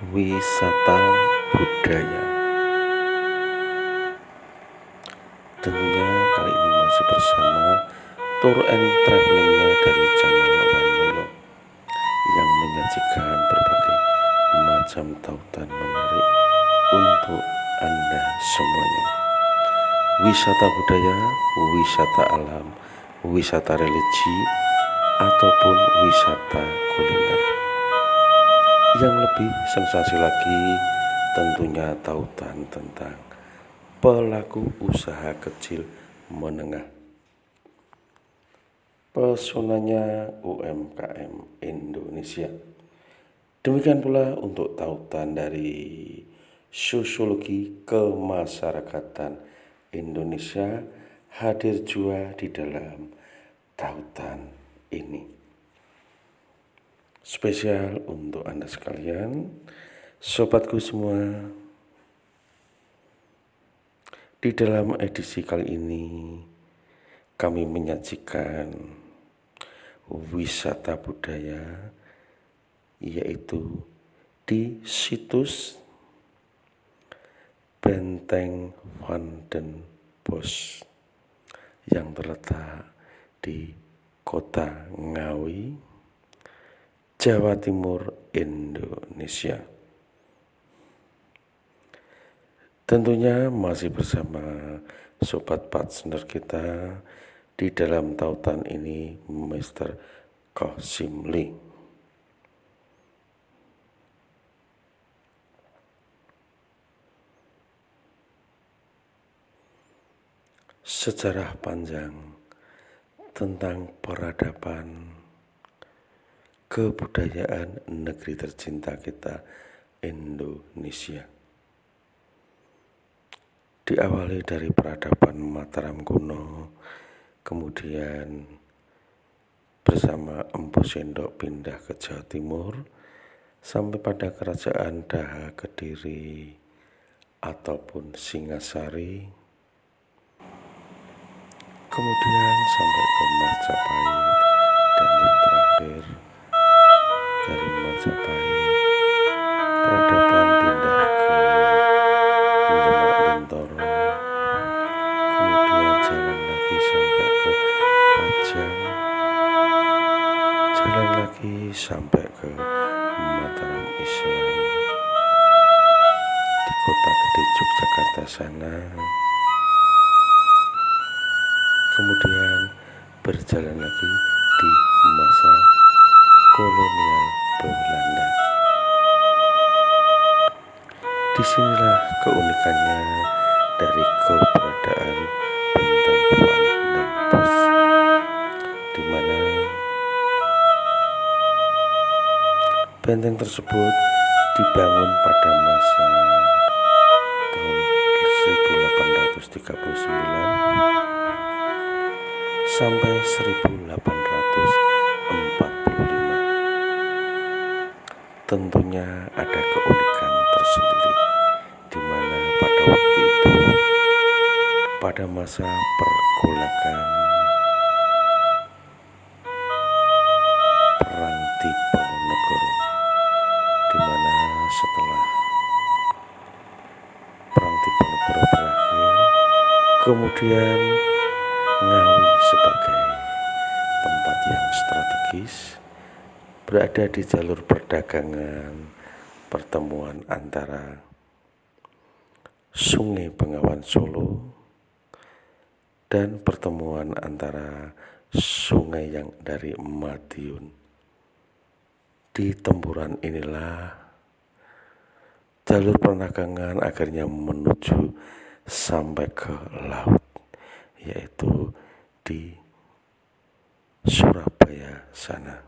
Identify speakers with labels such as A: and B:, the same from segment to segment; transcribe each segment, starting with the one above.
A: Wisata budaya. Tentunya kali ini masih bersama tour and travelingnya dari channel Wanloyo yang menyajikan berbagai macam tautan menarik untuk Anda semuanya. Wisata budaya, wisata alam, wisata religi, ataupun wisata kuliner. Yang lebih sensasi lagi tentunya tautan tentang pelaku usaha kecil menengah, pesonanya UMKM Indonesia. Demikian pula untuk tautan dari sosiologi kemasyarakatan Indonesia hadir juga di dalam tautan ini. Spesial untuk Anda sekalian, sobatku semua. Di dalam edisi kali ini kami menyajikan wisata budaya, yaitu di situs Benteng Van den Bosch yang terletak di Kota Ngawi, Jawa Timur, Indonesia. Tentunya masih bersama sobat partner kita di dalam tautan ini, Mr. Qasim Lee. Sejarah panjang tentang peradaban kebudayaan negeri tercinta kita, Indonesia. Diawali dari peradaban Mataram kuno, kemudian bersama Empu Sendok pindah ke Jawa Timur, sampai pada kerajaan Daha Kediri ataupun Singasari, kemudian sampai ke Majapahit, dan yang terakhir dari Majapahit peradaban pindah ke Demak Bintoro, kemudian jalan lagi sampai ke Pajang, jalan lagi sampai ke Mataram Islam di Kota Gede Yogyakarta sana, kemudian berjalan lagi di masa kolonial Belanda. Disinilah keunikannya dari keberadaan Benteng Van den Bosch, di mana benteng tersebut dibangun pada masa tahun 1839 sampai 1845. Tentunya ada keunikan tersendiri, di mana pada waktu itu, pada masa pergolakan Perang Diponegoro, di mana setelah Perang Diponegoro berakhir, kemudian Ngawi sebagai tempat yang strategis berada di jalur perdagangan, pertemuan antara Sungai Bengawan Solo dan pertemuan antara sungai yang dari Madiun. Di tempuran inilah jalur perdagangan akhirnya menuju sampai ke laut, yaitu di Surabaya sana.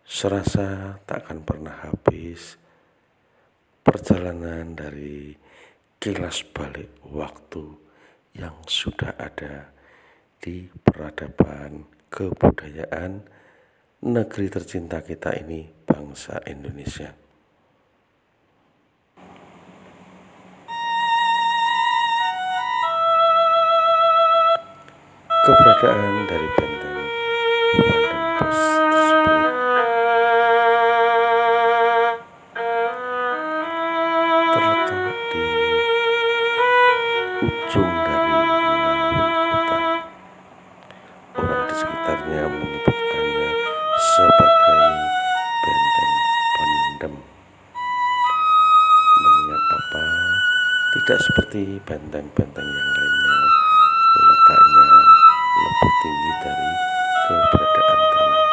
A: Serasa tak akan pernah habis perjalanan dari kilas balik waktu yang sudah ada di peradaban kebudayaan negeri tercinta kita ini, bangsa Indonesia. Keberadaan dari benteng Vandenbosch tersebut terletak di ujung dari Ngawi kota. Orang di sekitarnya menyebutkannya sebagai benteng pendem. Mengingat apa? Tidak seperti benteng-benteng yang lainnya, letaknya lebih tinggi dari keberadaan tanah.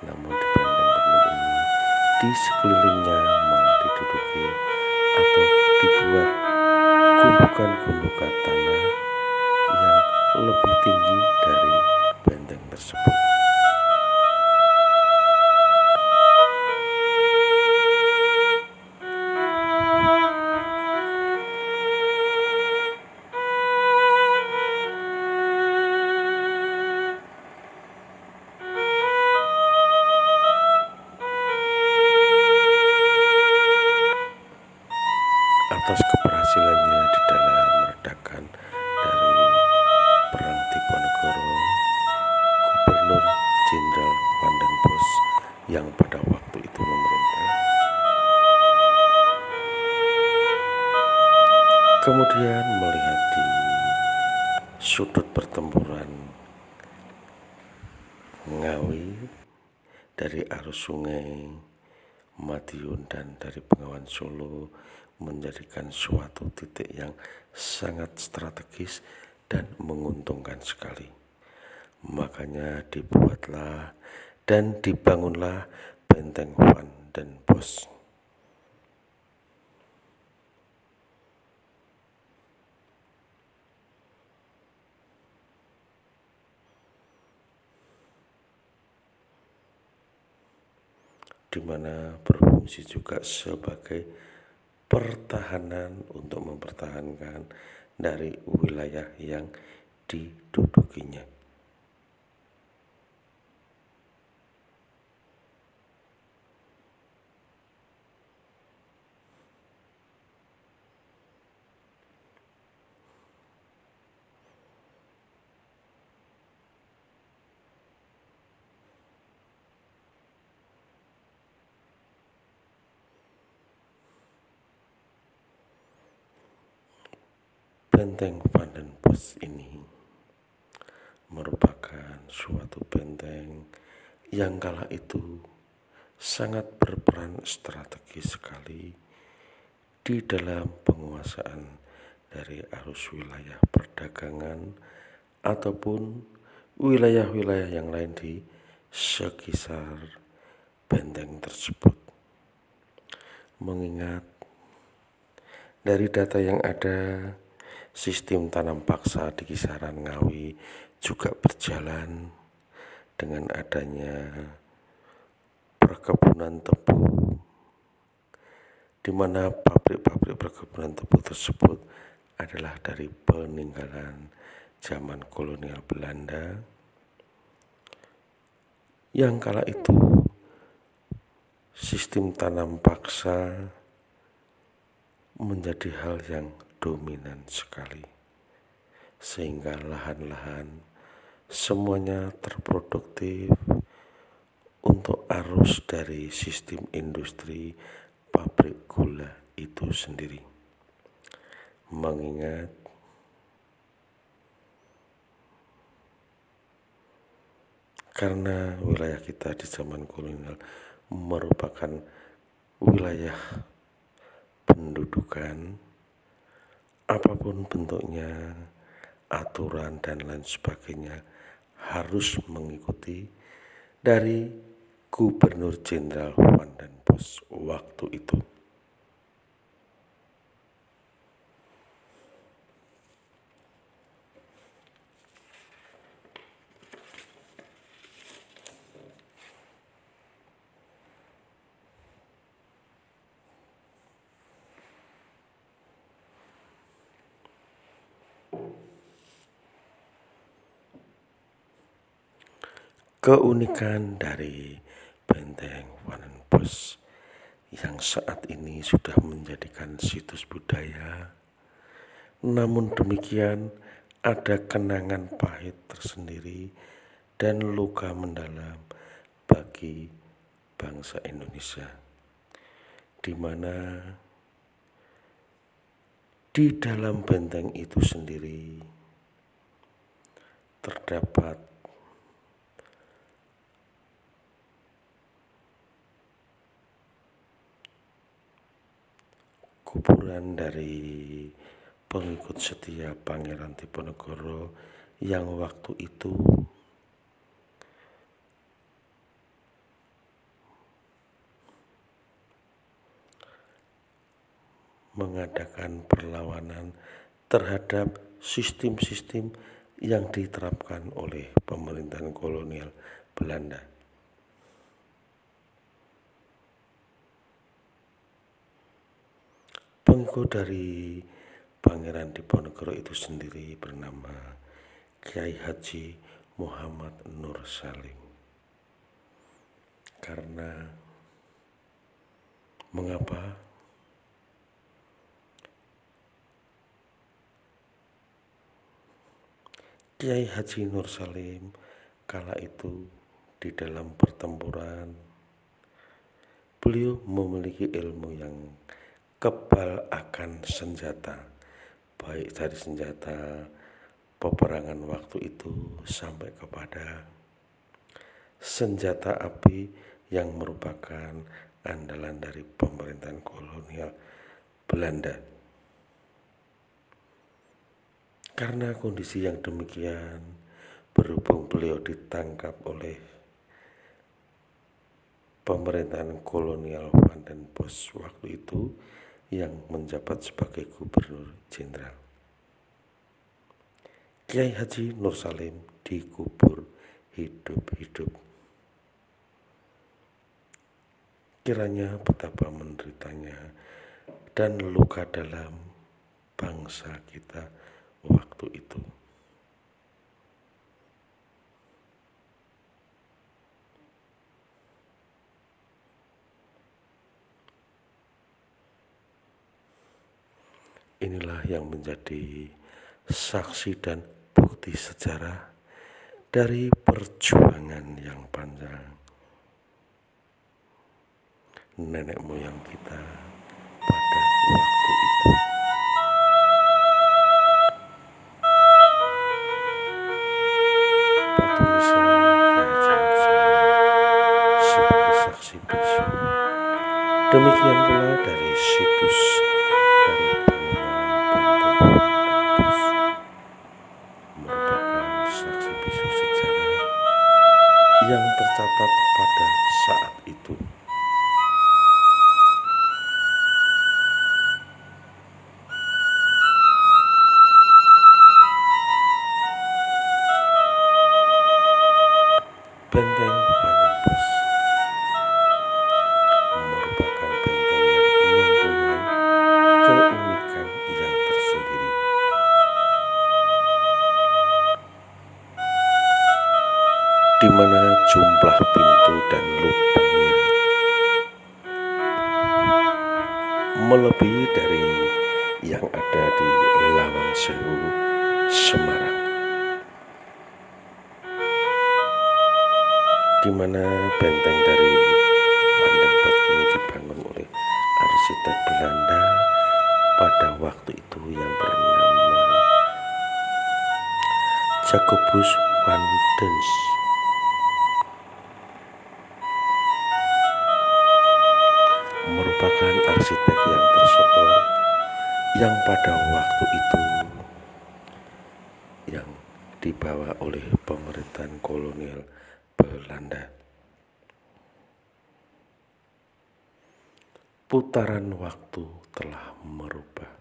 A: Namun di benteng pendem ini, di sekelilingnya malah diduduki atau dibuat gundukan-gundukan tanah yang lebih tinggi dari benteng tersebut. Atas keberhasilannya di dalam meredakan dari Perang Diponegoro, Gubernur Jenderal Vandenbosch yang pada waktu itu memerintah, kemudian melihat di sudut pertempuran Ngawi dari arus sungai Madiun dan dari Bengawan Solo menjadikan suatu titik yang sangat strategis dan menguntungkan sekali. Makanya dibuatlah dan dibangunlah benteng Vandenbosch. Di mana berfungsi juga sebagai pertahanan untuk mempertahankan dari wilayah yang didudukinya. Benteng Vandenbosch ini merupakan suatu benteng yang kala itu sangat berperan strategis sekali di dalam penguasaan dari arus wilayah perdagangan ataupun wilayah-wilayah yang lain di sekitar benteng tersebut. Mengingat dari data yang ada, sistem tanam paksa di kisaran Ngawi juga berjalan dengan adanya perkebunan tebu, di mana pabrik-pabrik perkebunan tebu tersebut adalah dari peninggalan zaman kolonial Belanda, yang kala itu sistem tanam paksa menjadi hal yang dominan sekali, sehingga lahan-lahan semuanya terproduktif untuk arus dari sistem industri pabrik gula itu sendiri. Mengingat karena wilayah kita di zaman kolonial merupakan wilayah pendudukan, apapun bentuknya, aturan dan lain sebagainya harus mengikuti dari Gubernur Jenderal Vandenbosch waktu itu. Keunikan dari benteng Vandenbosch yang saat ini sudah menjadikan situs budaya, namun demikian ada kenangan pahit tersendiri dan luka mendalam bagi bangsa Indonesia, di mana di dalam benteng itu sendiri terdapat kuburan dari pengikut setia Pangeran Diponegoro yang waktu itu mengadakan perlawanan terhadap sistem-sistem yang diterapkan oleh pemerintahan kolonial Belanda. Pengikut dari Pangeran Diponegoro itu sendiri bernama Kiai Haji Muhammad Nur Salim. Karena mengapa? Kiai Haji Nur Salim kala itu di dalam pertempuran beliau memiliki ilmu yang kebal akan senjata, baik dari senjata peperangan waktu itu sampai kepada senjata api yang merupakan andalan dari pemerintahan kolonial Belanda. Karena kondisi yang demikian, berhubung beliau ditangkap oleh pemerintahan kolonial Van den Bosch waktu itu yang menjabat sebagai gubernur jenderal, Kiai Haji Nur Salim dikubur hidup-hidup. Kiranya betapa menderitanya dan luka dalam bangsa kita waktu itu. Inilah yang menjadi saksi dan bukti sejarah dari perjuangan yang panjang nenek moyang kita pada waktu itu. Batu nisan sebagai saksi bisu. Demikian pula dari situs dari bangunan benteng Bos merupakan saksi bisu sejarah yang tercatat pada saat itu. Benteng Van den Bosch merupakan benteng yang mempunyai keunikan yang tersendiri, di mana jumlah pintu dan lubangnya melebihi dari yang ada di Lawang Sewu, Semarang, di mana benteng dari Van den Bosch ini dibangun oleh arsitek Belanda pada waktu itu yang bernama Jacobus van Dens. Merupakan arsitek yang tersohor yang pada waktu itu yang dibawa oleh pemerintahan kolonial Belanda. Putaran waktu telah merubah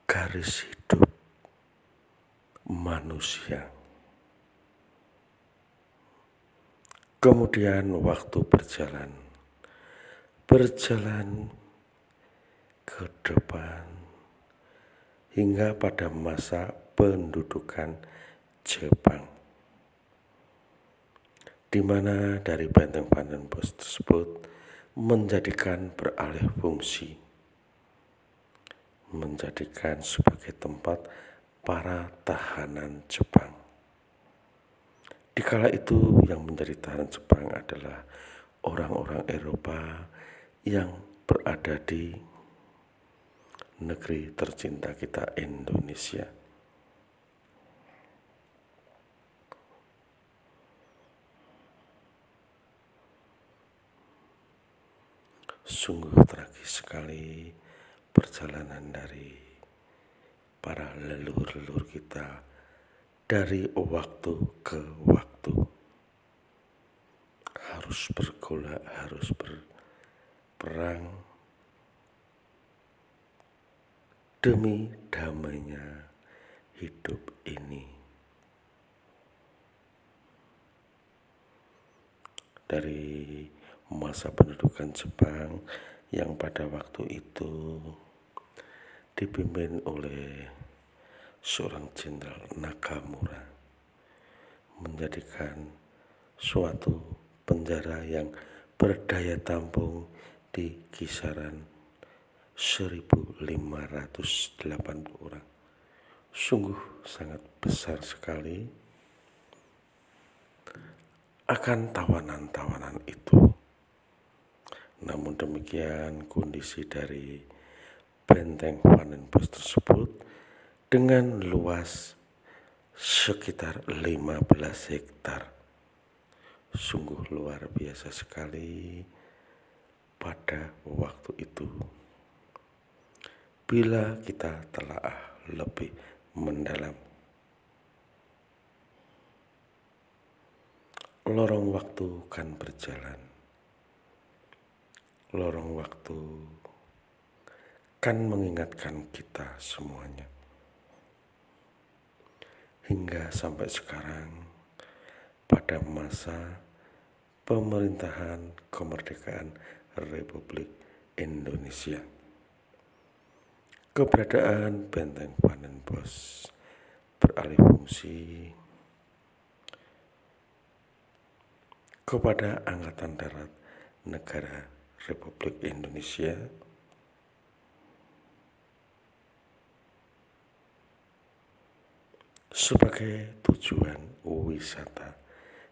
A: garis hidup manusia. Kemudian waktu berjalan ke depan hingga pada masa pendudukan Jepang, di mana dari benteng Van den Bosch tersebut menjadikan beralih fungsi, menjadikan sebagai tempat para tahanan Jepang. Di kala itu yang menjadi tahanan Jepang adalah orang-orang Eropa yang berada di negeri tercinta kita, Indonesia. Sungguh tragis sekali perjalanan dari para leluhur-leluhur kita dari waktu ke waktu. Harus bergolak, harus berperang demi damainya hidup ini. Dari masa pendudukan Jepang yang pada waktu itu dipimpin oleh seorang jenderal Nakamura, menjadikan suatu penjara yang berdaya tampung di kisaran 1.580 orang. Sungguh sangat besar sekali akan tawanan-tawanan itu. Namun demikian kondisi dari benteng Vandenbosch tersebut dengan luas sekitar 15 hektar. Sungguh luar biasa sekali pada waktu itu. Bila kita telaah lebih mendalam, lorong waktu kan berjalan. Lorong waktu kan mengingatkan kita semuanya. Hingga sampai sekarang pada masa pemerintahan kemerdekaan Republik Indonesia, keberadaan benteng Vandenbosch beralih fungsi kepada Angkatan Darat Negara Republik Indonesia sebagai tujuan wisata,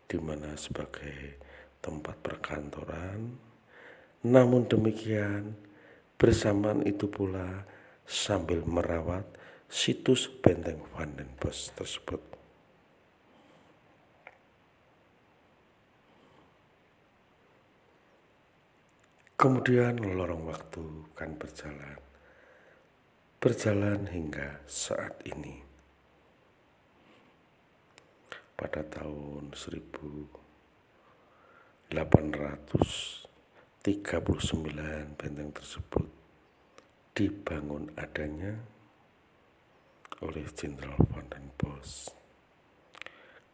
A: di mana sebagai tempat perkantoran. Namun demikian, bersamaan itu pula sambil merawat situs benteng Vandenbosch tersebut. Kemudian lorong waktu kan berjalan hingga saat ini. Pada tahun 1839 benteng tersebut dibangun adanya oleh Jenderal Vandenbosch.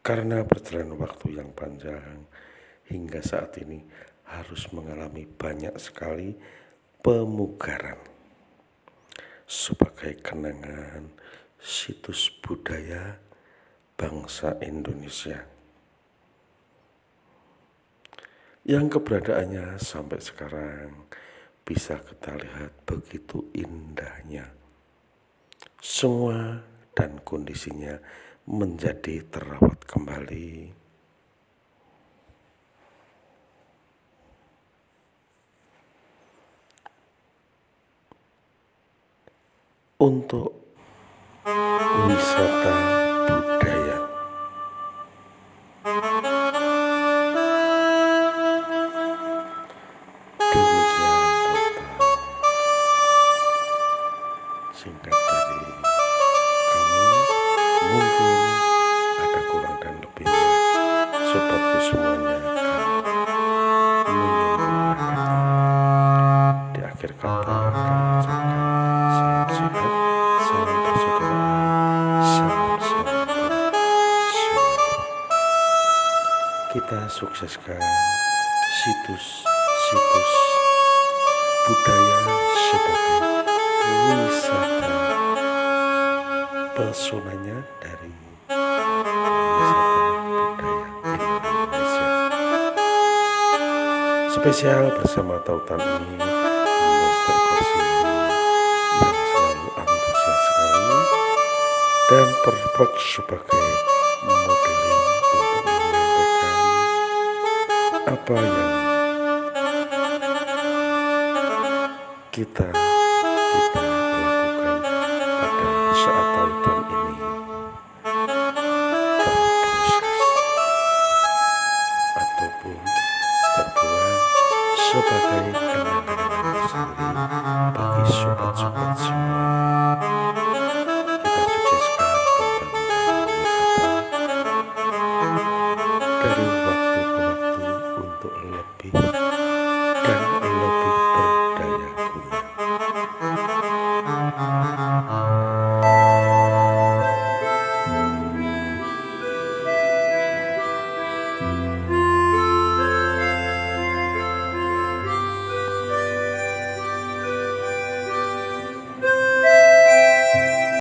A: Karena perjalanan waktu yang panjang hingga saat ini harus mengalami banyak sekali pemugaran sebagai kenangan situs budaya bangsa Indonesia yang keberadaannya sampai sekarang bisa kita lihat begitu indahnya. Semua dan kondisinya menjadi terawat kembali. Untuk wisata budaya. Demikian singkat dari kami, mungkin ada kurang dan lebihnya. Sobatku semuanya akan menyimpulkan. Di akhir kata kami ucapkan salam sehat, salam persaudaraan, salam sahabat, kita sukseskan situs-situs budaya sebagai wisata pesonanya dari wisata budaya Indonesia. Spesial bersama tautan ini Master Kursi yang selalu antusias sekali dan berperan sebagai modeling untuk menyampaikan apa yang kita lakukan pada saat tahun